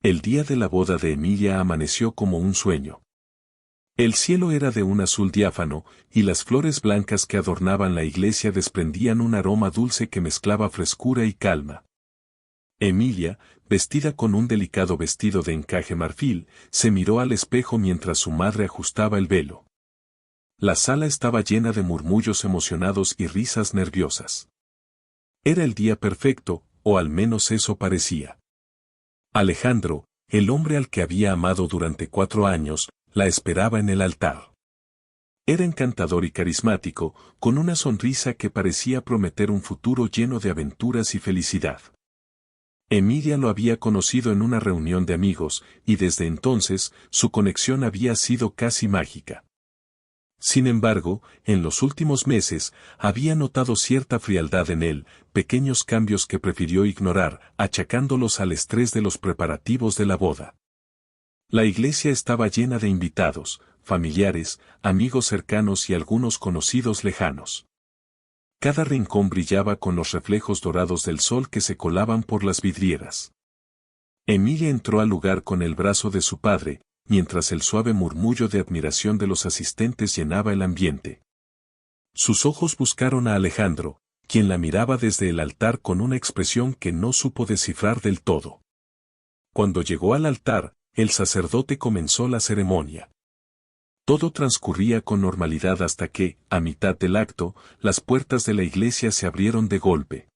El día de la boda de Emilia amaneció como un sueño. El cielo era de un azul diáfano, y las flores blancas que adornaban la iglesia desprendían un aroma dulce que mezclaba frescura y calma. Emilia, vestida con un delicado vestido de encaje marfil, se miró al espejo mientras su madre ajustaba el velo. La sala estaba llena de murmullos emocionados y risas nerviosas. Era el día perfecto, o al menos eso parecía. Alejandro, el hombre al que había amado durante 4 años, la esperaba en el altar. Era encantador y carismático, con una sonrisa que parecía prometer un futuro lleno de aventuras y felicidad. Emilia lo había conocido en una reunión de amigos, y desde entonces, su conexión había sido casi mágica. Sin embargo, en los últimos meses, había notado cierta frialdad en él, pequeños cambios que prefirió ignorar, achacándolos al estrés de los preparativos de la boda. La iglesia estaba llena de invitados, familiares, amigos cercanos y algunos conocidos lejanos. Cada rincón brillaba con los reflejos dorados del sol que se colaban por las vidrieras. Emilia entró al lugar con el brazo de su padre, mientras el suave murmullo de admiración de los asistentes llenaba el ambiente. Sus ojos buscaron a Alejandro, quien la miraba desde el altar con una expresión que no supo descifrar del todo. Cuando llegó al altar, el sacerdote comenzó la ceremonia. Todo transcurría con normalidad hasta que, a mitad del acto, las puertas de la iglesia se abrieron de golpe.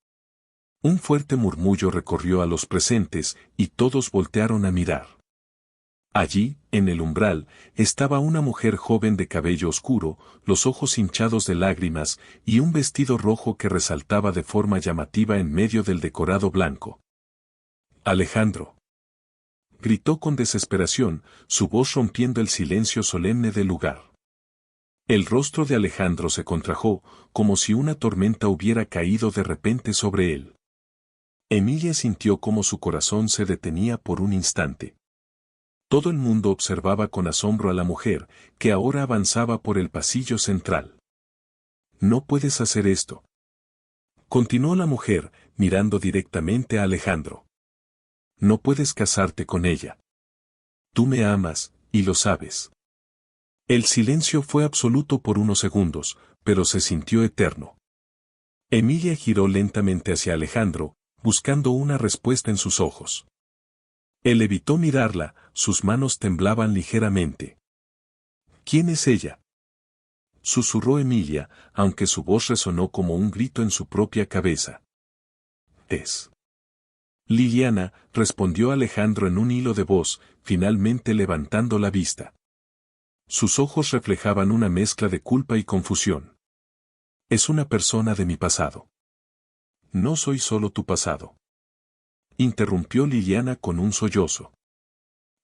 Un fuerte murmullo recorrió a los presentes, y todos voltearon a mirar. Allí, en el umbral, estaba una mujer joven de cabello oscuro, los ojos hinchados de lágrimas, y un vestido rojo que resaltaba de forma llamativa en medio del decorado blanco. «Alejandro», gritó con desesperación, su voz rompiendo el silencio solemne del lugar. El rostro de Alejandro se contrajo, como si una tormenta hubiera caído de repente sobre él. Emilia sintió como su corazón se detenía por un instante. Todo el mundo observaba con asombro a la mujer, que ahora avanzaba por el pasillo central. «No puedes hacer esto», continuó la mujer, mirando directamente a Alejandro. «No puedes casarte con ella. Tú me amas, y lo sabes». El silencio fue absoluto por unos segundos, pero se sintió eterno. Emilia giró lentamente hacia Alejandro, buscando una respuesta en sus ojos. Él evitó mirarla, sus manos temblaban ligeramente. «¿Quién es ella?», susurró Emilia, aunque su voz resonó como un grito en su propia cabeza. «Es Liliana», respondió Alejandro en un hilo de voz, finalmente levantando la vista. Sus ojos reflejaban una mezcla de culpa y confusión. «Es una persona de mi pasado». «No soy solo tu pasado», interrumpió Liliana con un sollozo.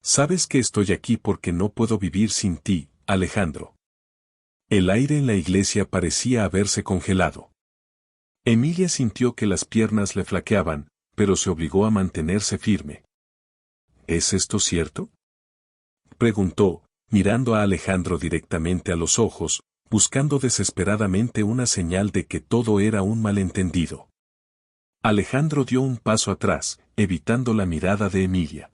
«Sabes que estoy aquí porque no puedo vivir sin ti, Alejandro». El aire en la iglesia parecía haberse congelado. Emilia sintió que las piernas le flaqueaban, pero se obligó a mantenerse firme. «¿Es esto cierto?», preguntó, mirando a Alejandro directamente a los ojos, buscando desesperadamente una señal de que todo era un malentendido. Alejandro dio un paso atrás, evitando la mirada de Emilia.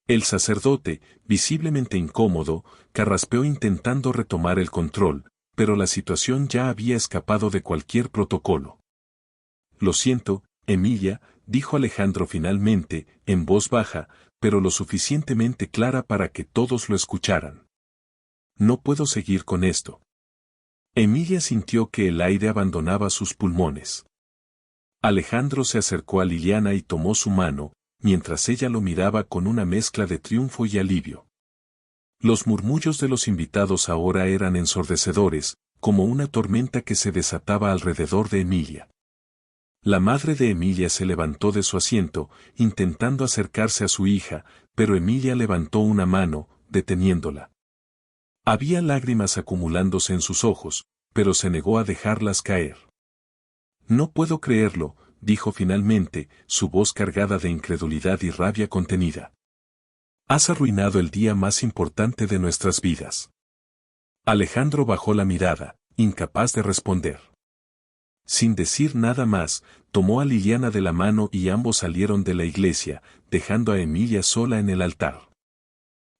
El sacerdote, visiblemente incómodo, carraspeó intentando retomar el control, pero la situación ya había escapado de cualquier protocolo. «Lo siento, Emilia», dijo Alejandro finalmente, en voz baja, pero lo suficientemente clara para que todos lo escucharan. «No puedo seguir con esto». Emilia sintió que el aire abandonaba sus pulmones. Alejandro se acercó a Liliana y tomó su mano, mientras ella lo miraba con una mezcla de triunfo y alivio. Los murmullos de los invitados ahora eran ensordecedores, como una tormenta que se desataba alrededor de Emilia. La madre de Emilia se levantó de su asiento, intentando acercarse a su hija, pero Emilia levantó una mano, deteniéndola. Había lágrimas acumulándose en sus ojos, pero se negó a dejarlas caer. «No puedo creerlo», dijo finalmente, su voz cargada de incredulidad y rabia contenida. «Has arruinado el día más importante de nuestras vidas». Alejandro bajó la mirada, incapaz de responder. Sin decir nada más, tomó a Liliana de la mano y ambos salieron de la iglesia, dejando a Emilia sola en el altar.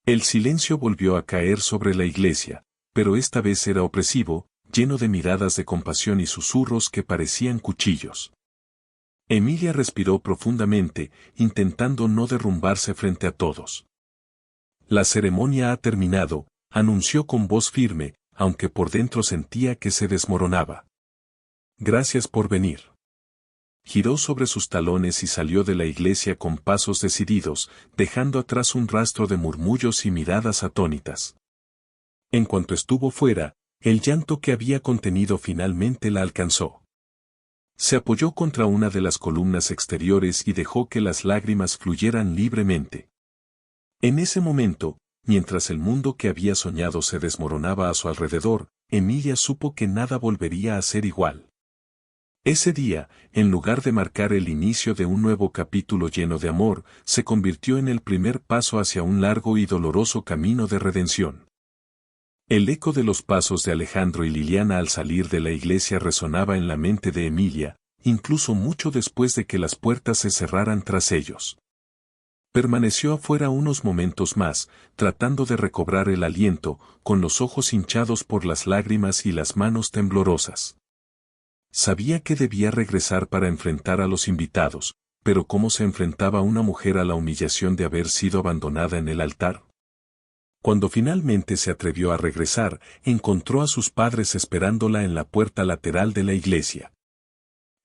El silencio volvió a caer sobre la iglesia, pero esta vez era opresivo, lleno de miradas de compasión y susurros que parecían cuchillos. Emilia respiró profundamente, intentando no derrumbarse frente a todos. La ceremonia ha terminado, anunció con voz firme, aunque por dentro sentía que se desmoronaba. Gracias por venir. Giró sobre sus talones y salió de la iglesia con pasos decididos, dejando atrás un rastro de murmullos y miradas atónitas. En cuanto estuvo fuera, el llanto que había contenido finalmente la alcanzó. Se apoyó contra una de las columnas exteriores y dejó que las lágrimas fluyeran libremente. En ese momento, mientras el mundo que había soñado se desmoronaba a su alrededor, Emilia supo que nada volvería a ser igual. Ese día, en lugar de marcar el inicio de un nuevo capítulo lleno de amor, se convirtió en el primer paso hacia un largo y doloroso camino de redención. El eco de los pasos de Alejandro y Liliana al salir de la iglesia resonaba en la mente de Emilia, incluso mucho después de que las puertas se cerraran tras ellos. Permaneció afuera unos momentos más, tratando de recobrar el aliento, con los ojos hinchados por las lágrimas y las manos temblorosas. Sabía que debía regresar para enfrentar a los invitados, pero ¿cómo se enfrentaba una mujer a la humillación de haber sido abandonada en el altar? Cuando finalmente se atrevió a regresar, encontró a sus padres esperándola en la puerta lateral de la iglesia.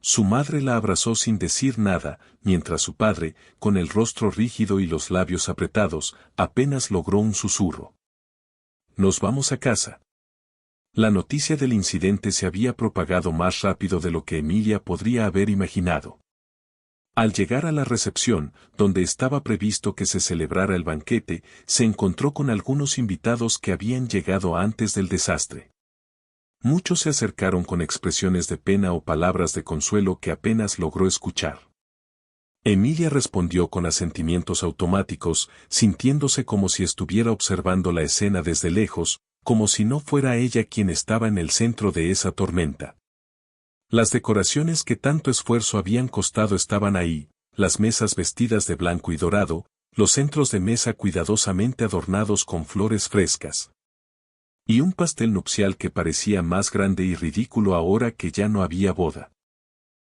Su madre la abrazó sin decir nada, mientras su padre, con el rostro rígido y los labios apretados, apenas logró un susurro. «Nos vamos a casa». La noticia del incidente se había propagado más rápido de lo que Emilia podría haber imaginado. Al llegar a la recepción, donde estaba previsto que se celebrara el banquete, se encontró con algunos invitados que habían llegado antes del desastre. Muchos se acercaron con expresiones de pena o palabras de consuelo que apenas logró escuchar. Emilia respondió con asentimientos automáticos, sintiéndose como si estuviera observando la escena desde lejos, como si no fuera ella quien estaba en el centro de esa tormenta. Las decoraciones que tanto esfuerzo habían costado estaban ahí, las mesas vestidas de blanco y dorado, los centros de mesa cuidadosamente adornados con flores frescas. Y un pastel nupcial que parecía más grande y ridículo ahora que ya no había boda.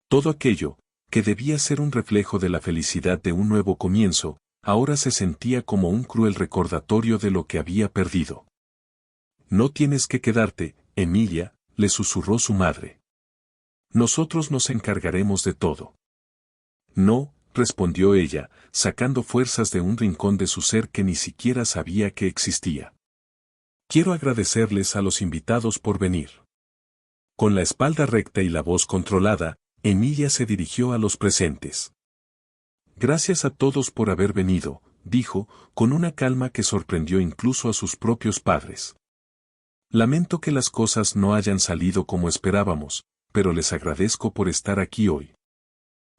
Todo aquello, que debía ser un reflejo de la felicidad de un nuevo comienzo, ahora se sentía como un cruel recordatorio de lo que había perdido. «No tienes que quedarte, Emilia», le susurró su madre. «Nosotros nos encargaremos de todo». «No», respondió ella, sacando fuerzas de un rincón de su ser que ni siquiera sabía que existía. «Quiero agradecerles a los invitados por venir». Con la espalda recta y la voz controlada, Emilia se dirigió a los presentes. «Gracias a todos por haber venido», dijo, con una calma que sorprendió incluso a sus propios padres. «Lamento que las cosas no hayan salido como esperábamos, pero les agradezco por estar aquí hoy.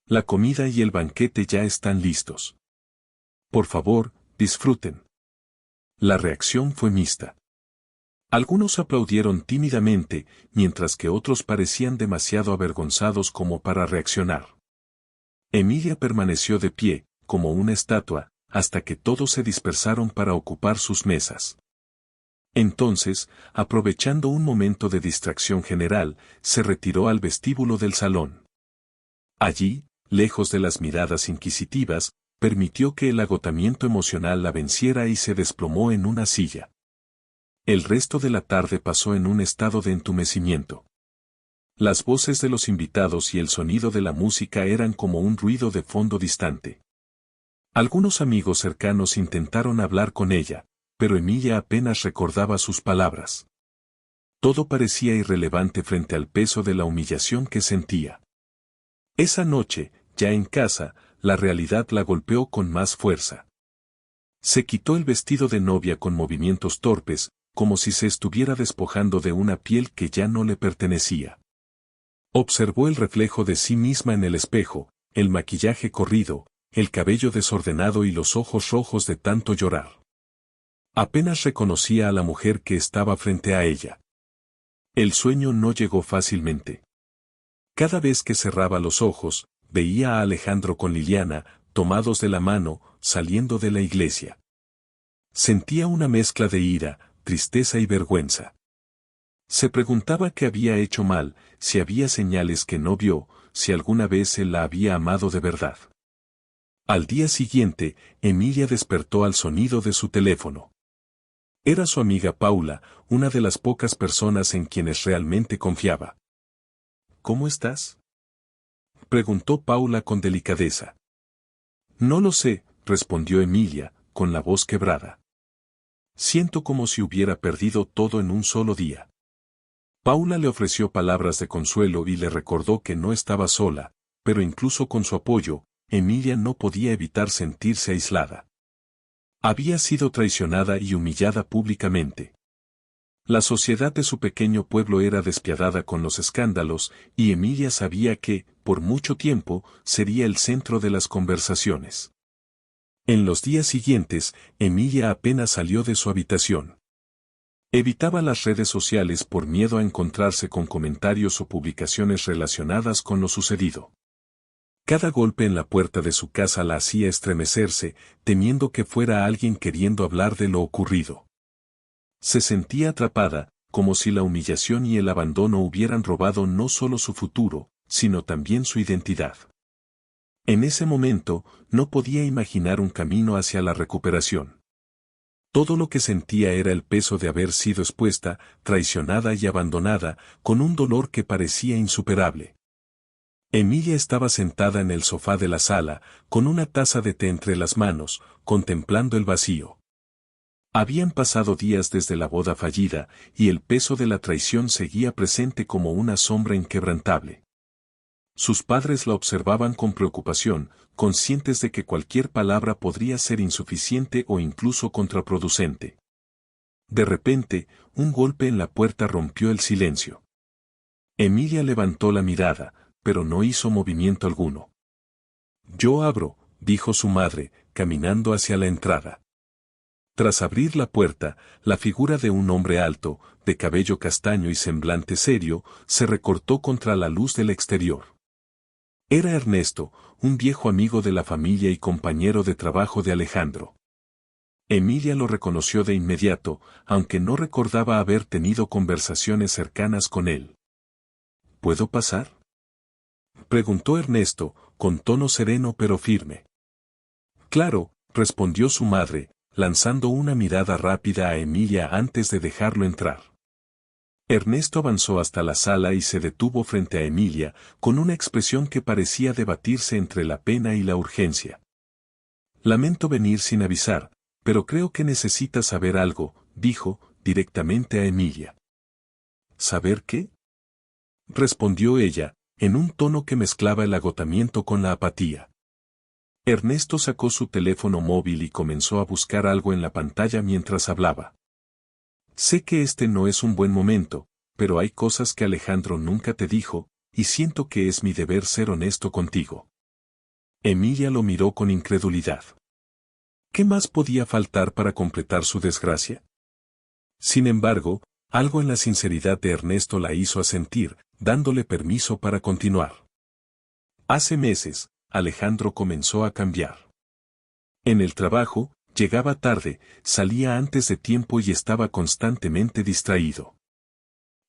La comida y el banquete ya están listos. Por favor, disfruten». La reacción fue mixta. Algunos aplaudieron tímidamente, mientras que otros parecían demasiado avergonzados como para reaccionar. Emilia permaneció de pie, como una estatua, hasta que todos se dispersaron para ocupar sus mesas. Entonces, aprovechando un momento de distracción general, se retiró al vestíbulo del salón. Allí, lejos de las miradas inquisitivas, permitió que el agotamiento emocional la venciera y se desplomó en una silla. El resto de la tarde pasó en un estado de entumecimiento. Las voces de los invitados y el sonido de la música eran como un ruido de fondo distante. Algunos amigos cercanos intentaron hablar con ella, pero Emilia apenas recordaba sus palabras. Todo parecía irrelevante frente al peso de la humillación que sentía. Esa noche, ya en casa, la realidad la golpeó con más fuerza. Se quitó el vestido de novia con movimientos torpes, como si se estuviera despojando de una piel que ya no le pertenecía. Observó el reflejo de sí misma en el espejo, el maquillaje corrido, el cabello desordenado y los ojos rojos de tanto llorar. Apenas reconocía a la mujer que estaba frente a ella. El sueño no llegó fácilmente. Cada vez que cerraba los ojos, veía a Alejandro con Liliana, tomados de la mano, saliendo de la iglesia. Sentía una mezcla de ira, tristeza y vergüenza. Se preguntaba qué había hecho mal, si había señales que no vio, si alguna vez él la había amado de verdad. Al día siguiente, Emilia despertó al sonido de su teléfono. Era su amiga Paula, una de las pocas personas en quienes realmente confiaba. ¿Cómo estás?, preguntó Paula con delicadeza. No lo sé, respondió Emilia, con la voz quebrada. Siento como si hubiera perdido todo en un solo día. Paula le ofreció palabras de consuelo y le recordó que no estaba sola, pero incluso con su apoyo, Emilia no podía evitar sentirse aislada. Había sido traicionada y humillada públicamente. La sociedad de su pequeño pueblo era despiadada con los escándalos, y Emilia sabía que, por mucho tiempo, sería el centro de las conversaciones. En los días siguientes, Emilia apenas salió de su habitación. Evitaba las redes sociales por miedo a encontrarse con comentarios o publicaciones relacionadas con lo sucedido. Cada golpe en la puerta de su casa la hacía estremecerse, temiendo que fuera alguien queriendo hablar de lo ocurrido. Se sentía atrapada, como si la humillación y el abandono hubieran robado no solo su futuro, sino también su identidad. En ese momento, no podía imaginar un camino hacia la recuperación. Todo lo que sentía era el peso de haber sido expuesta, traicionada y abandonada, con un dolor que parecía insuperable. Emilia estaba sentada en el sofá de la sala, con una taza de té entre las manos, contemplando el vacío. Habían pasado días desde la boda fallida, y el peso de la traición seguía presente como una sombra inquebrantable. Sus padres la observaban con preocupación, conscientes de que cualquier palabra podría ser insuficiente o incluso contraproducente. De repente, un golpe en la puerta rompió el silencio. Emilia levantó la mirada, pero no hizo movimiento alguno. «Yo abro», dijo su madre, caminando hacia la entrada. Tras abrir la puerta, la figura de un hombre alto, de cabello castaño y semblante serio, se recortó contra la luz del exterior. Era Ernesto, un viejo amigo de la familia y compañero de trabajo de Alejandro. Emilia lo reconoció de inmediato, aunque no recordaba haber tenido conversaciones cercanas con él. ¿Puedo pasar?, preguntó Ernesto, con tono sereno pero firme. Claro, respondió su madre, lanzando una mirada rápida a Emilia antes de dejarlo entrar. Ernesto avanzó hasta la sala y se detuvo frente a Emilia, con una expresión que parecía debatirse entre la pena y la urgencia. Lamento venir sin avisar, pero creo que necesitas saber algo, dijo, directamente a Emilia. ¿Saber qué?, respondió ella, en un tono que mezclaba el agotamiento con la apatía. Ernesto sacó su teléfono móvil y comenzó a buscar algo en la pantalla mientras hablaba. Sé que este no es un buen momento, pero hay cosas que Alejandro nunca te dijo, y siento que es mi deber ser honesto contigo. Emilia lo miró con incredulidad. ¿Qué más podía faltar para completar su desgracia? Sin embargo, algo en la sinceridad de Ernesto la hizo asentir, dándole permiso para continuar. Hace meses, Alejandro comenzó a cambiar. En el trabajo, llegaba tarde, salía antes de tiempo y estaba constantemente distraído.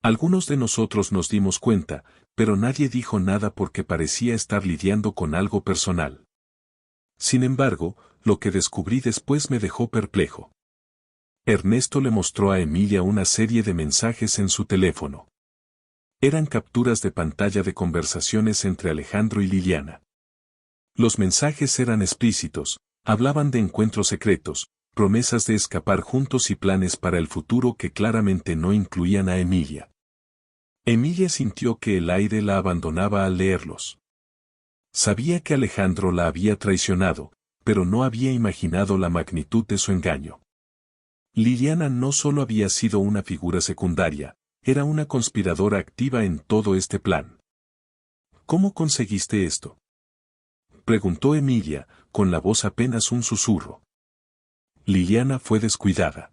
Algunos de nosotros nos dimos cuenta, pero nadie dijo nada porque parecía estar lidiando con algo personal. Sin embargo, lo que descubrí después me dejó perplejo. Ernesto le mostró a Emilia una serie de mensajes en su teléfono. Eran capturas de pantalla de conversaciones entre Alejandro y Liliana. Los mensajes eran explícitos, hablaban de encuentros secretos, promesas de escapar juntos y planes para el futuro que claramente no incluían a Emilia. Emilia sintió que el aire la abandonaba al leerlos. Sabía que Alejandro la había traicionado, pero no había imaginado la magnitud de su engaño. Liliana no solo había sido una figura secundaria, era una conspiradora activa en todo este plan. ¿Cómo conseguiste esto?, preguntó Emilia, con la voz apenas un susurro. Liliana fue descuidada.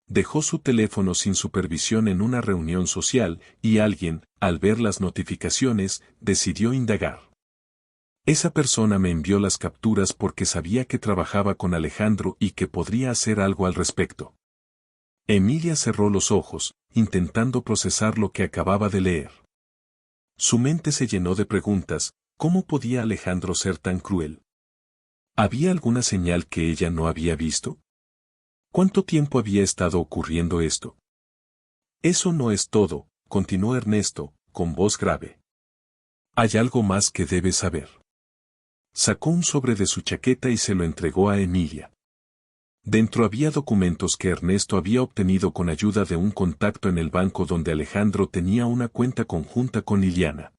Dejó su teléfono sin supervisión en una reunión social y alguien, al ver las notificaciones, decidió indagar. Esa persona me envió las capturas porque sabía que trabajaba con Alejandro y que podría hacer algo al respecto. Emilia cerró los ojos, intentando procesar lo que acababa de leer. Su mente se llenó de preguntas. ¿Cómo podía Alejandro ser tan cruel? ¿Había alguna señal que ella no había visto? ¿Cuánto tiempo había estado ocurriendo esto? Eso no es todo, continuó Ernesto, con voz grave. Hay algo más que debes saber. Sacó un sobre de su chaqueta y se lo entregó a Emilia. Dentro había documentos que Ernesto había obtenido con ayuda de un contacto en el banco donde Alejandro tenía una cuenta conjunta con Liliana.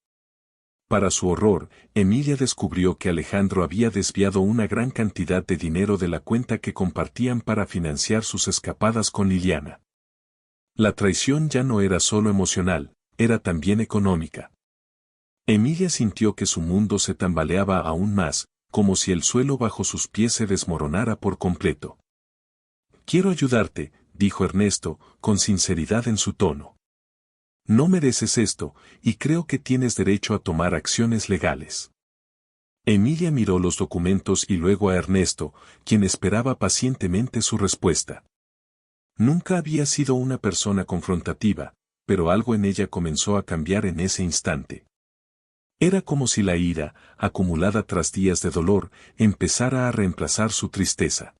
Para su horror, Emilia descubrió que Alejandro había desviado una gran cantidad de dinero de la cuenta que compartían para financiar sus escapadas con Liliana. La traición ya no era solo emocional, era también económica. Emilia sintió que su mundo se tambaleaba aún más, como si el suelo bajo sus pies se desmoronara por completo. Quiero ayudarte, dijo Ernesto, con sinceridad en su tono. No mereces esto, y creo que tienes derecho a tomar acciones legales. Emilia miró los documentos y luego a Ernesto, quien esperaba pacientemente su respuesta. Nunca había sido una persona confrontativa, pero algo en ella comenzó a cambiar en ese instante. Era como si la ira, acumulada tras días de dolor, empezara a reemplazar su tristeza.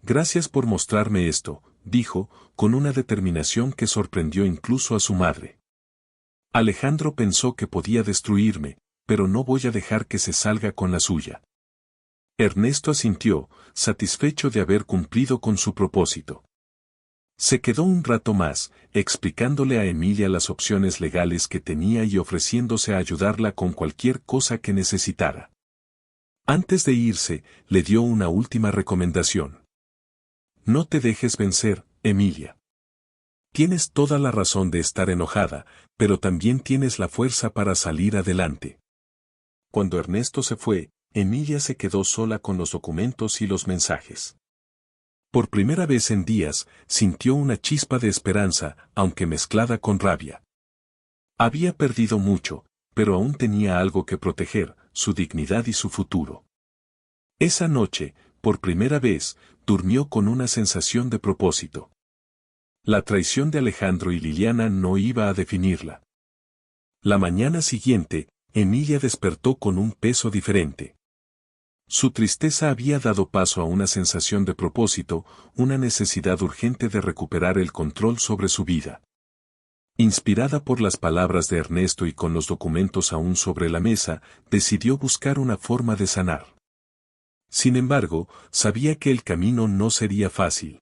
Gracias por mostrarme esto, dijo, con una determinación que sorprendió incluso a su madre. Alejandro pensó que podía destruirme, pero no voy a dejar que se salga con la suya. Ernesto asintió, satisfecho de haber cumplido con su propósito. Se quedó un rato más, explicándole a Emilia las opciones legales que tenía y ofreciéndose a ayudarla con cualquier cosa que necesitara. Antes de irse, le dio una última recomendación. No te dejes vencer, Emilia. Tienes toda la razón de estar enojada, pero también tienes la fuerza para salir adelante. Cuando Ernesto se fue, Emilia se quedó sola con los documentos y los mensajes. Por primera vez en días, sintió una chispa de esperanza, aunque mezclada con rabia. Había perdido mucho, pero aún tenía algo que proteger, su dignidad y su futuro. Esa noche, por primera vez, durmió con una sensación de propósito. La traición de Alejandro y Liliana no iba a definirla. La mañana siguiente, Emilia despertó con un peso diferente. Su tristeza había dado paso a una sensación de propósito, una necesidad urgente de recuperar el control sobre su vida. Inspirada por las palabras de Ernesto y con los documentos aún sobre la mesa, decidió buscar una forma de sanar. Sin embargo, sabía que el camino no sería fácil.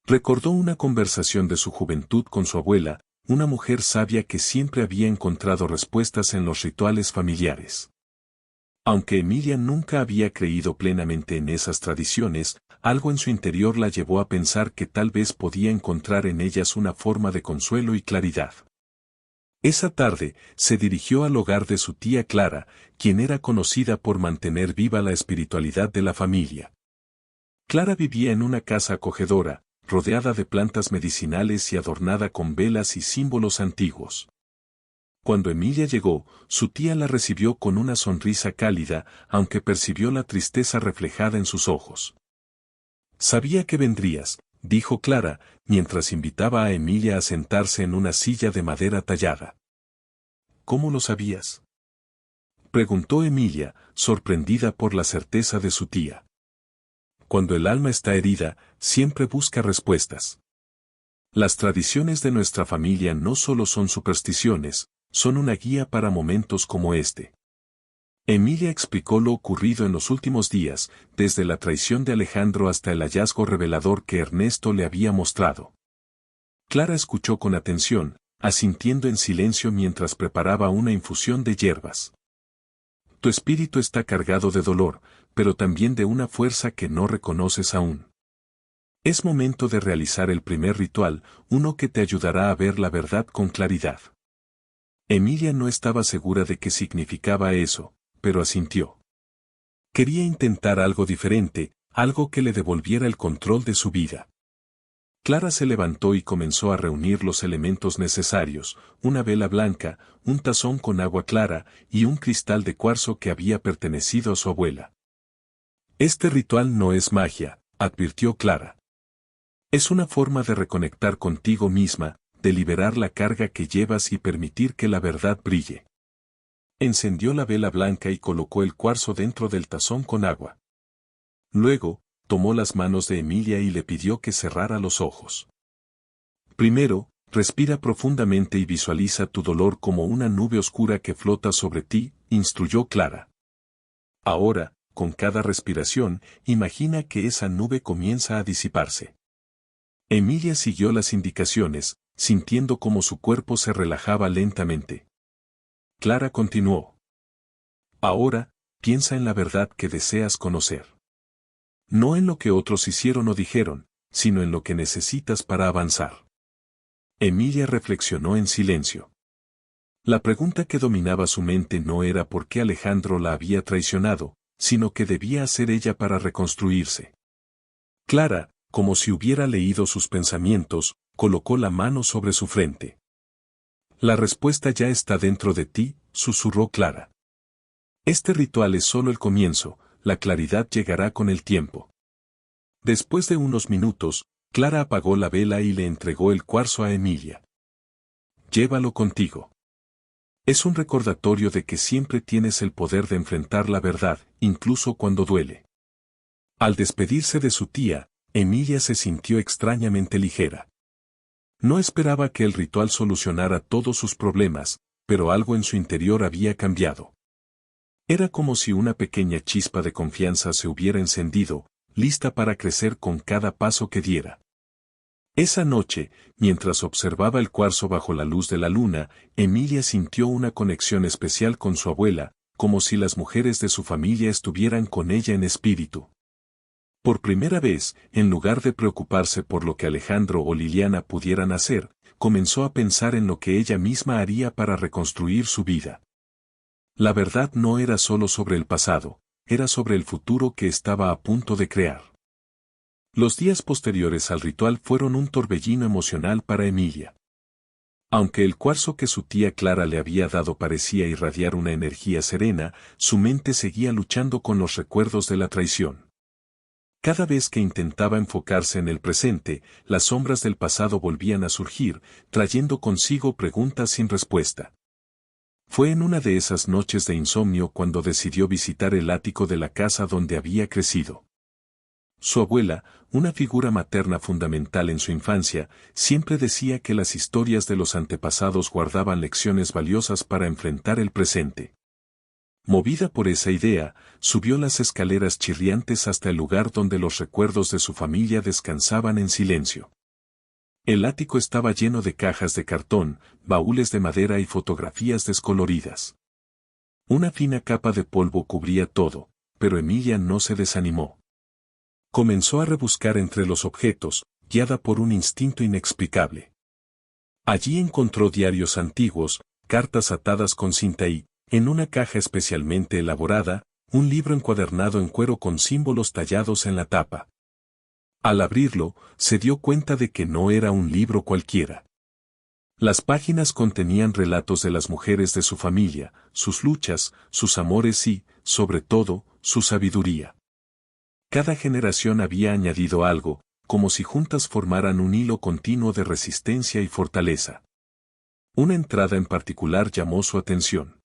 Recordó una conversación de su juventud con su abuela, una mujer sabia que siempre había encontrado respuestas en los rituales familiares. Aunque Emilia nunca había creído plenamente en esas tradiciones, algo en su interior la llevó a pensar que tal vez podía encontrar en ellas una forma de consuelo y claridad. Esa tarde, se dirigió al hogar de su tía Clara, quien era conocida por mantener viva la espiritualidad de la familia. Clara vivía en una casa acogedora, rodeada de plantas medicinales y adornada con velas y símbolos antiguos. Cuando Emilia llegó, su tía la recibió con una sonrisa cálida, aunque percibió la tristeza reflejada en sus ojos. Sabía que vendrías, dijo Clara, mientras invitaba a Emilia a sentarse en una silla de madera tallada. ¿Cómo lo sabías?, preguntó Emilia, sorprendida por la certeza de su tía. Cuando el alma está herida, siempre busca respuestas. Las tradiciones de nuestra familia no solo son supersticiones, son una guía para momentos como este. Emilia explicó lo ocurrido en los últimos días, desde la traición de Alejandro hasta el hallazgo revelador que Ernesto le había mostrado. Clara escuchó con atención, asintiendo en silencio mientras preparaba una infusión de hierbas. Tu espíritu está cargado de dolor, pero también de una fuerza que no reconoces aún. Es momento de realizar el primer ritual, uno que te ayudará a ver la verdad con claridad. Emilia no estaba segura de qué significaba eso, pero asintió. Quería intentar algo diferente, algo que le devolviera el control de su vida. Clara se levantó y comenzó a reunir los elementos necesarios, una vela blanca, un tazón con agua clara y un cristal de cuarzo que había pertenecido a su abuela. Este ritual no es magia, advirtió Clara. Es una forma de reconectar contigo misma, de liberar la carga que llevas y permitir que la verdad brille. Encendió la vela blanca y colocó el cuarzo dentro del tazón con agua. Luego, tomó las manos de Emilia y le pidió que cerrara los ojos. Primero, respira profundamente y visualiza tu dolor como una nube oscura que flota sobre ti, instruyó Clara. Ahora, con cada respiración, imagina que esa nube comienza a disiparse. Emilia siguió las indicaciones, sintiendo cómo su cuerpo se relajaba lentamente. Clara continuó. Ahora, piensa en la verdad que deseas conocer. No en lo que otros hicieron o dijeron, sino en lo que necesitas para avanzar. Emilia reflexionó en silencio. La pregunta que dominaba su mente no era por qué Alejandro la había traicionado, sino qué debía hacer ella para reconstruirse. Clara, como si hubiera leído sus pensamientos, colocó la mano sobre su frente. La respuesta ya está dentro de ti, susurró Clara. Este ritual es solo el comienzo, la claridad llegará con el tiempo. Después de unos minutos, Clara apagó la vela y le entregó el cuarzo a Emilia. Llévalo contigo. Es un recordatorio de que siempre tienes el poder de enfrentar la verdad, incluso cuando duele. Al despedirse de su tía, Emilia se sintió extrañamente ligera. No esperaba que el ritual solucionara todos sus problemas, pero algo en su interior había cambiado. Era como si una pequeña chispa de confianza se hubiera encendido, lista para crecer con cada paso que diera. Esa noche, mientras observaba el cuarzo bajo la luz de la luna, Emilia sintió una conexión especial con su abuela, como si las mujeres de su familia estuvieran con ella en espíritu. Por primera vez, en lugar de preocuparse por lo que Alejandro o Liliana pudieran hacer, comenzó a pensar en lo que ella misma haría para reconstruir su vida. La verdad no era solo sobre el pasado, era sobre el futuro que estaba a punto de crear. Los días posteriores al ritual fueron un torbellino emocional para Emilia. Aunque el cuarzo que su tía Clara le había dado parecía irradiar una energía serena, su mente seguía luchando con los recuerdos de la traición. Cada vez que intentaba enfocarse en el presente, las sombras del pasado volvían a surgir, trayendo consigo preguntas sin respuesta. Fue en una de esas noches de insomnio cuando decidió visitar el ático de la casa donde había crecido. Su abuela, una figura materna fundamental en su infancia, siempre decía que las historias de los antepasados guardaban lecciones valiosas para enfrentar el presente. Movida por esa idea, subió las escaleras chirriantes hasta el lugar donde los recuerdos de su familia descansaban en silencio. El ático estaba lleno de cajas de cartón, baúles de madera y fotografías descoloridas. Una fina capa de polvo cubría todo, pero Emilia no se desanimó. Comenzó a rebuscar entre los objetos, guiada por un instinto inexplicable. Allí encontró diarios antiguos, cartas atadas con cinta y, en una caja especialmente elaborada, un libro encuadernado en cuero con símbolos tallados en la tapa. Al abrirlo, se dio cuenta de que no era un libro cualquiera. Las páginas contenían relatos de las mujeres de su familia, sus luchas, sus amores y, sobre todo, su sabiduría. Cada generación había añadido algo, como si juntas formaran un hilo continuo de resistencia y fortaleza. Una entrada en particular llamó su atención.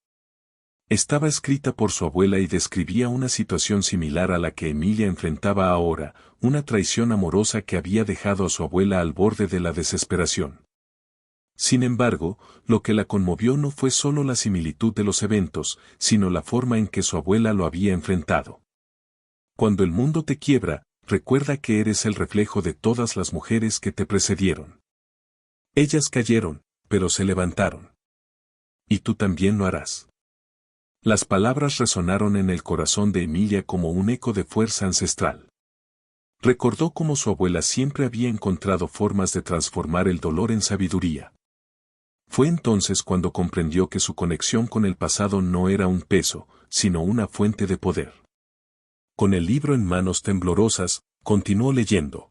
Estaba escrita por su abuela y describía una situación similar a la que Emilia enfrentaba ahora, una traición amorosa que había dejado a su abuela al borde de la desesperación. Sin embargo, lo que la conmovió no fue solo la similitud de los eventos, sino la forma en que su abuela lo había enfrentado. Cuando el mundo te quiebra, recuerda que eres el reflejo de todas las mujeres que te precedieron. Ellas cayeron, pero se levantaron. Y tú también lo harás. Las palabras resonaron en el corazón de Emilia como un eco de fuerza ancestral. Recordó cómo su abuela siempre había encontrado formas de transformar el dolor en sabiduría. Fue entonces cuando comprendió que su conexión con el pasado no era un peso, sino una fuente de poder. Con el libro en manos temblorosas, continuó leyendo.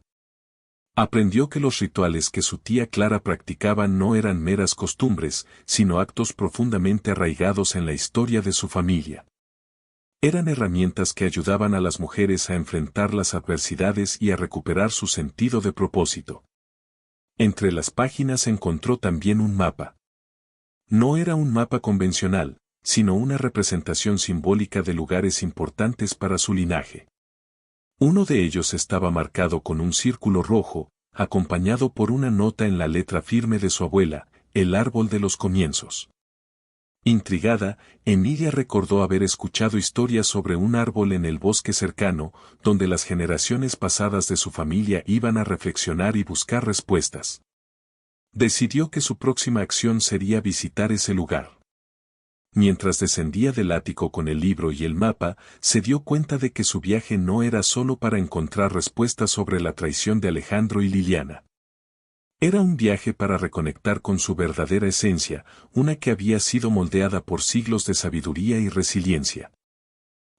Aprendió que los rituales que su tía Clara practicaba no eran meras costumbres, sino actos profundamente arraigados en la historia de su familia. Eran herramientas que ayudaban a las mujeres a enfrentar las adversidades y a recuperar su sentido de propósito. Entre las páginas encontró también un mapa. No era un mapa convencional, sino una representación simbólica de lugares importantes para su linaje. Uno de ellos estaba marcado con un círculo rojo, acompañado por una nota en la letra firme de su abuela, el árbol de los comienzos. Intrigada, Emilia recordó haber escuchado historias sobre un árbol en el bosque cercano, donde las generaciones pasadas de su familia iban a reflexionar y buscar respuestas. Decidió que su próxima acción sería visitar ese lugar. Mientras descendía del ático con el libro y el mapa, se dio cuenta de que su viaje no era solo para encontrar respuestas sobre la traición de Alejandro y Liliana. Era un viaje para reconectar con su verdadera esencia, una que había sido moldeada por siglos de sabiduría y resiliencia.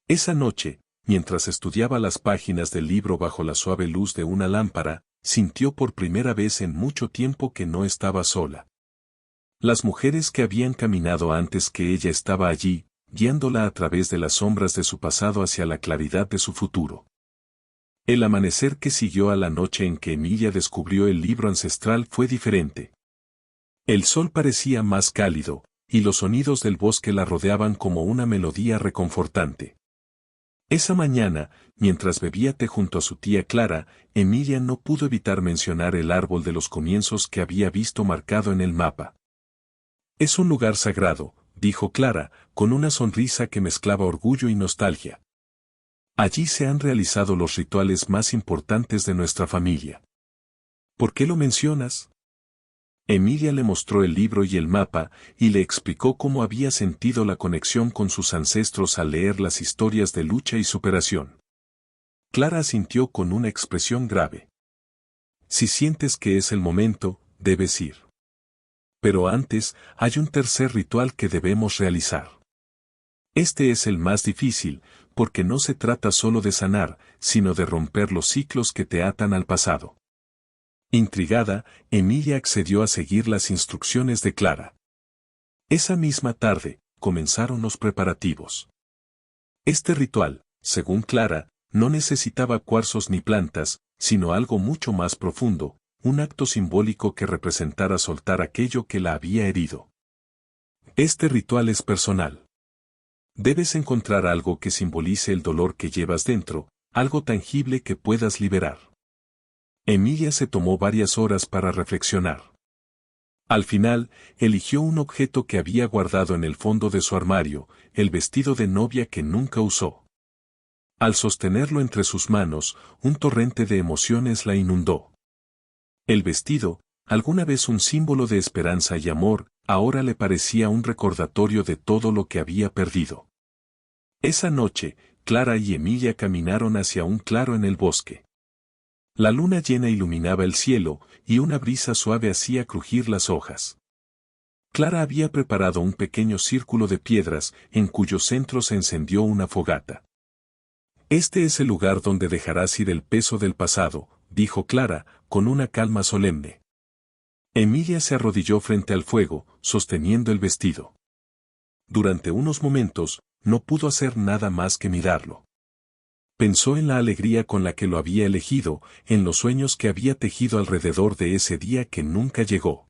Esa noche, mientras estudiaba las páginas del libro bajo la suave luz de una lámpara, sintió por primera vez en mucho tiempo que no estaba sola. Las mujeres que habían caminado antes que ella estaban allí, guiándola a través de las sombras de su pasado hacia la claridad de su futuro. El amanecer que siguió a la noche en que Emilia descubrió el libro ancestral fue diferente. El sol parecía más cálido, y los sonidos del bosque la rodeaban como una melodía reconfortante. Esa mañana, mientras bebía té junto a su tía Clara, Emilia no pudo evitar mencionar el árbol de los comienzos que había visto marcado en el mapa. Es un lugar sagrado, dijo Clara, con una sonrisa que mezclaba orgullo y nostalgia. Allí se han realizado los rituales más importantes de nuestra familia. ¿Por qué lo mencionas? Emilia le mostró el libro y el mapa, y le explicó cómo había sentido la conexión con sus ancestros al leer las historias de lucha y superación. Clara asintió con una expresión grave. Si sientes que es el momento, debes ir. Pero antes, hay un tercer ritual que debemos realizar. Este es el más difícil, porque no se trata solo de sanar, sino de romper los ciclos que te atan al pasado. Intrigada, Emilia accedió a seguir las instrucciones de Clara. Esa misma tarde, comenzaron los preparativos. Este ritual, según Clara, no necesitaba cuarzos ni plantas, sino algo mucho más profundo, un acto simbólico que representara soltar aquello que la había herido. Este ritual es personal. Debes encontrar algo que simbolice el dolor que llevas dentro, algo tangible que puedas liberar. Emilia se tomó varias horas para reflexionar. Al final, eligió un objeto que había guardado en el fondo de su armario, el vestido de novia que nunca usó. Al sostenerlo entre sus manos, un torrente de emociones la inundó. El vestido, alguna vez un símbolo de esperanza y amor, ahora le parecía un recordatorio de todo lo que había perdido. Esa noche, Clara y Emilia caminaron hacia un claro en el bosque. La luna llena iluminaba el cielo, y una brisa suave hacía crujir las hojas. Clara había preparado un pequeño círculo de piedras, en cuyo centro se encendió una fogata. Este es el lugar donde dejarás ir el peso del pasado, dijo Clara, con una calma solemne. Emilia se arrodilló frente al fuego, sosteniendo el vestido. Durante unos momentos, no pudo hacer nada más que mirarlo. Pensó en la alegría con la que lo había elegido, en los sueños que había tejido alrededor de ese día que nunca llegó.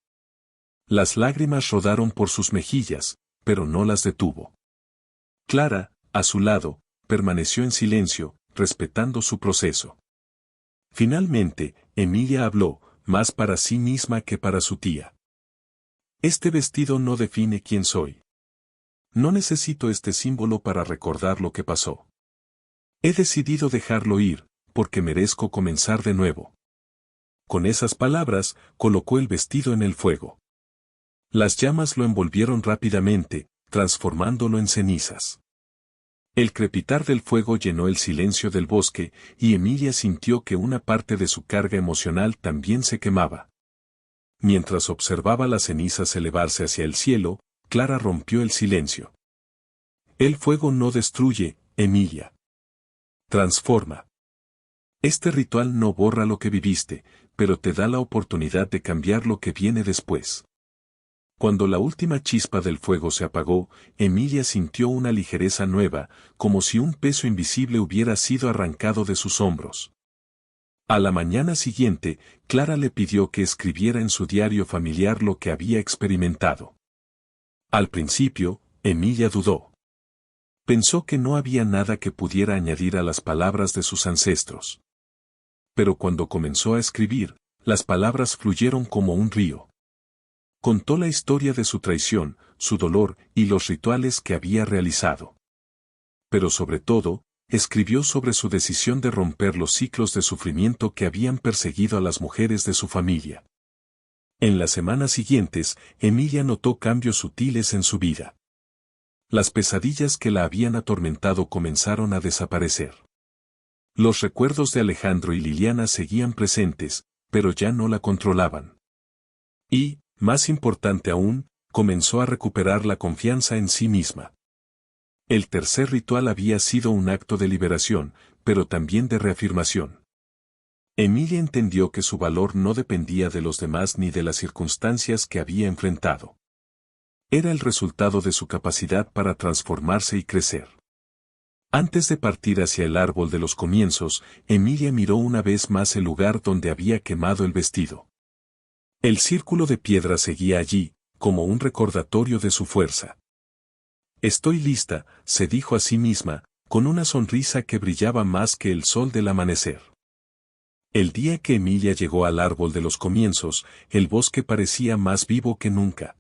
Las lágrimas rodaron por sus mejillas, pero no las detuvo. Clara, a su lado, permaneció en silencio, respetando su proceso. Finalmente, Emilia habló, más para sí misma que para su tía. Este vestido no define quién soy. No necesito este símbolo para recordar lo que pasó. He decidido dejarlo ir, porque merezco comenzar de nuevo. Con esas palabras, colocó el vestido en el fuego. Las llamas lo envolvieron rápidamente, transformándolo en cenizas. El crepitar del fuego llenó el silencio del bosque, y Emilia sintió que una parte de su carga emocional también se quemaba. Mientras observaba las cenizas elevarse hacia el cielo, Clara rompió el silencio. El fuego no destruye, Emilia. Transforma. Este ritual no borra lo que viviste, pero te da la oportunidad de cambiar lo que viene después. Cuando la última chispa del fuego se apagó, Emilia sintió una ligereza nueva, como si un peso invisible hubiera sido arrancado de sus hombros. A la mañana siguiente, Clara le pidió que escribiera en su diario familiar lo que había experimentado. Al principio, Emilia dudó. Pensó que no había nada que pudiera añadir a las palabras de sus ancestros. Pero cuando comenzó a escribir, las palabras fluyeron como un río. Contó la historia de su traición, su dolor y los rituales que había realizado. Pero sobre todo, escribió sobre su decisión de romper los ciclos de sufrimiento que habían perseguido a las mujeres de su familia. En las semanas siguientes, Emilia notó cambios sutiles en su vida. Las pesadillas que la habían atormentado comenzaron a desaparecer. Los recuerdos de Alejandro y Liliana seguían presentes, pero ya no la controlaban. Y, más importante aún, comenzó a recuperar la confianza en sí misma. El tercer ritual había sido un acto de liberación, pero también de reafirmación. Emilia entendió que su valor no dependía de los demás ni de las circunstancias que había enfrentado. Era el resultado de su capacidad para transformarse y crecer. Antes de partir hacia el árbol de los comienzos, Emilia miró una vez más el lugar donde había quemado el vestido. El círculo de piedra seguía allí, como un recordatorio de su fuerza. Estoy lista, se dijo a sí misma, con una sonrisa que brillaba más que el sol del amanecer. El día que Emilia llegó al árbol de los comienzos, el bosque parecía más vivo que nunca.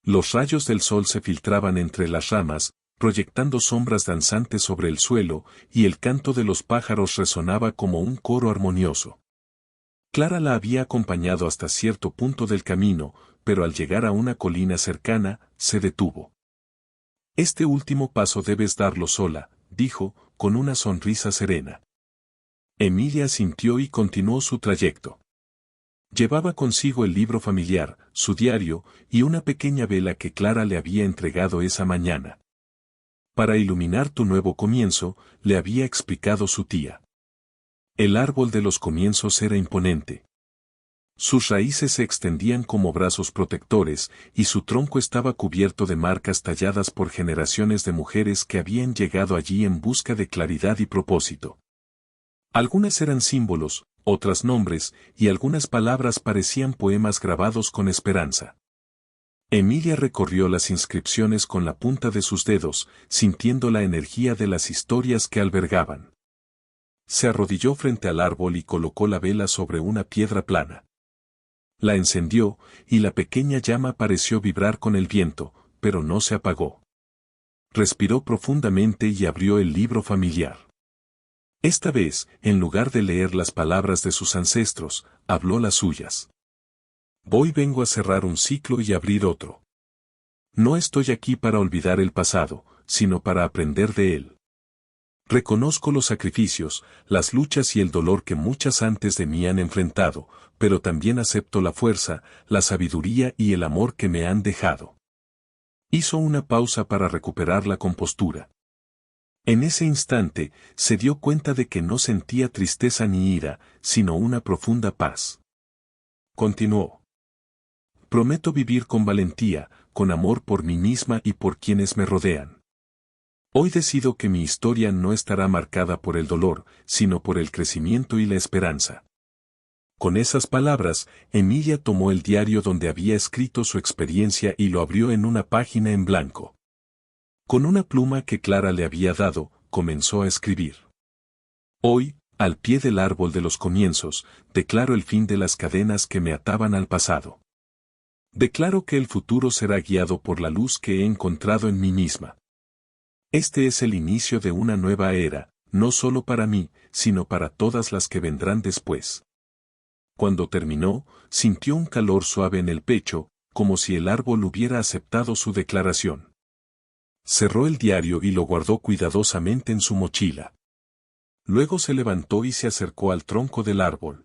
Los rayos del sol se filtraban entre las ramas, proyectando sombras danzantes sobre el suelo, y el canto de los pájaros resonaba como un coro armonioso. Clara la había acompañado hasta cierto punto del camino, pero al llegar a una colina cercana, se detuvo. Este último paso debes darlo sola, dijo, con una sonrisa serena. Emilia asintió y continuó su trayecto. Llevaba consigo el libro familiar, su diario, y una pequeña vela que Clara le había entregado esa mañana. Para iluminar tu nuevo comienzo, le había explicado su tía. El árbol de los comienzos era imponente. Sus raíces se extendían como brazos protectores, y su tronco estaba cubierto de marcas talladas por generaciones de mujeres que habían llegado allí en busca de claridad y propósito. Algunas eran símbolos, otras nombres, y algunas palabras parecían poemas grabados con esperanza. Emilia recorrió las inscripciones con la punta de sus dedos, sintiendo la energía de las historias que albergaban. Se arrodilló frente al árbol y colocó la vela sobre una piedra plana. La encendió, y la pequeña llama pareció vibrar con el viento, pero no se apagó. Respiró profundamente y abrió el libro familiar. Esta vez, en lugar de leer las palabras de sus ancestros, habló las suyas. Vengo a cerrar un ciclo y abrir otro. No estoy aquí para olvidar el pasado, sino para aprender de él. Reconozco los sacrificios, las luchas y el dolor que muchas antes de mí han enfrentado, pero también acepto la fuerza, la sabiduría y el amor que me han dejado. Hizo una pausa para recuperar la compostura. En ese instante, se dio cuenta de que no sentía tristeza ni ira, sino una profunda paz. Continuó. Prometo vivir con valentía, con amor por mí misma y por quienes me rodean. Hoy decido que mi historia no estará marcada por el dolor, sino por el crecimiento y la esperanza. Con esas palabras, Emilia tomó el diario donde había escrito su experiencia y lo abrió en una página en blanco. Con una pluma que Clara le había dado, comenzó a escribir. Hoy, al pie del árbol de los comienzos, declaro el fin de las cadenas que me ataban al pasado. Declaro que el futuro será guiado por la luz que he encontrado en mí misma. Este es el inicio de una nueva era, no solo para mí, sino para todas las que vendrán después. Cuando terminó, sintió un calor suave en el pecho, como si el árbol hubiera aceptado su declaración. Cerró el diario y lo guardó cuidadosamente en su mochila. Luego se levantó y se acercó al tronco del árbol.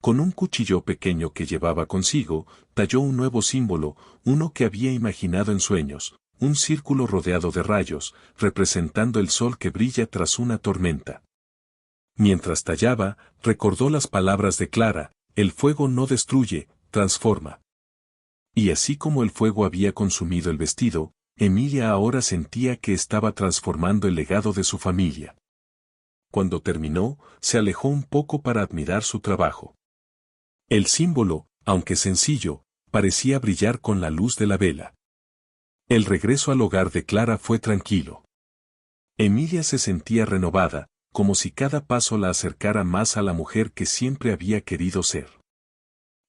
Con un cuchillo pequeño que llevaba consigo, talló un nuevo símbolo, uno que había imaginado en sueños, un círculo rodeado de rayos, representando el sol que brilla tras una tormenta. Mientras tallaba, recordó las palabras de Clara: el fuego no destruye, transforma. Y así como el fuego había consumido el vestido, Emilia ahora sentía que estaba transformando el legado de su familia. Cuando terminó, se alejó un poco para admirar su trabajo. El símbolo, aunque sencillo, parecía brillar con la luz de la vela. El regreso al hogar de Clara fue tranquilo. Emilia se sentía renovada, como si cada paso la acercara más a la mujer que siempre había querido ser.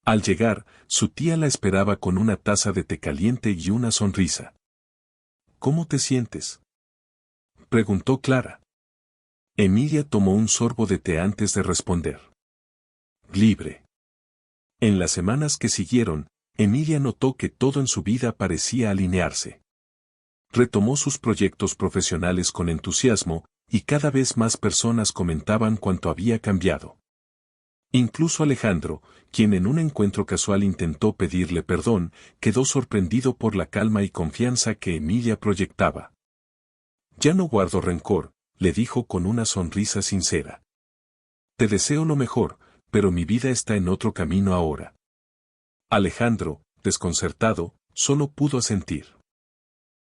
Al llegar, su tía la esperaba con una taza de té caliente y una sonrisa. ¿Cómo te sientes?, preguntó Clara. Emilia tomó un sorbo de té antes de responder. Libre. En las semanas que siguieron, Emilia notó que todo en su vida parecía alinearse. Retomó sus proyectos profesionales con entusiasmo, y cada vez más personas comentaban cuánto había cambiado. Incluso Alejandro, quien en un encuentro casual intentó pedirle perdón, quedó sorprendido por la calma y confianza que Emilia proyectaba. Ya no guardo rencor, le dijo con una sonrisa sincera. Te deseo lo mejor, pero mi vida está en otro camino ahora. Alejandro, desconcertado, solo pudo asentir.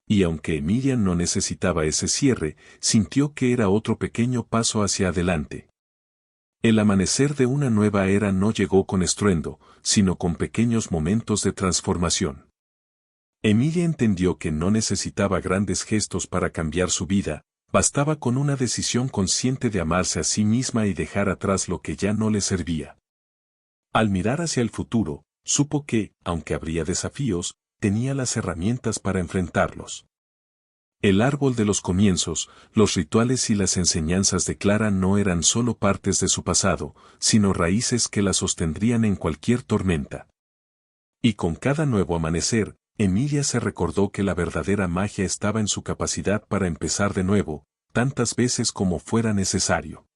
Y aunque Emilia no necesitaba ese cierre, sintió que era otro pequeño paso hacia adelante. El amanecer de una nueva era no llegó con estruendo, sino con pequeños momentos de transformación. Emilia entendió que no necesitaba grandes gestos para cambiar su vida, bastaba con una decisión consciente de amarse a sí misma y dejar atrás lo que ya no le servía. Al mirar hacia el futuro, supo que, aunque habría desafíos, tenía las herramientas para enfrentarlos. El árbol de los comienzos, los rituales y las enseñanzas de Clara no eran solo partes de su pasado, sino raíces que la sostendrían en cualquier tormenta. Y con cada nuevo amanecer, Emilia se recordó que la verdadera magia estaba en su capacidad para empezar de nuevo, tantas veces como fuera necesario.